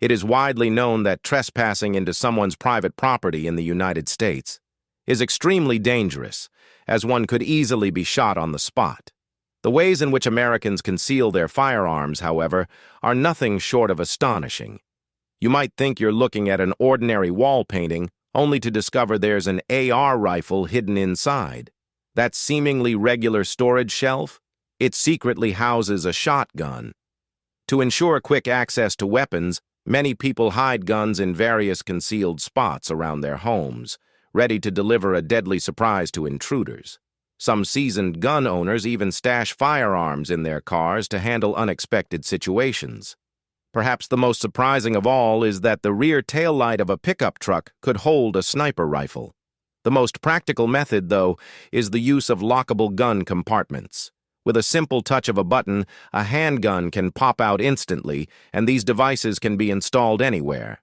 It is widely known that trespassing into someone's private property in the United States is extremely dangerous, as one could easily be shot on the spot. The ways in which Americans conceal their firearms, however, are nothing short of astonishing. You might think you're looking at an ordinary wall painting, only to discover there's an AR rifle hidden inside. That seemingly regular storage shelf? It secretly houses a shotgun. To ensure quick access to weapons, many people hide guns in various concealed spots around their homes, ready to deliver a deadly surprise to intruders. Some seasoned gun owners even stash firearms in their cars to handle unexpected situations. Perhaps the most surprising of all is that the rear taillight of a pickup truck could hold a sniper rifle. The most practical method, though, is the use of lockable gun compartments. With a simple touch of a button, a handgun can pop out instantly, and these devices can be installed anywhere.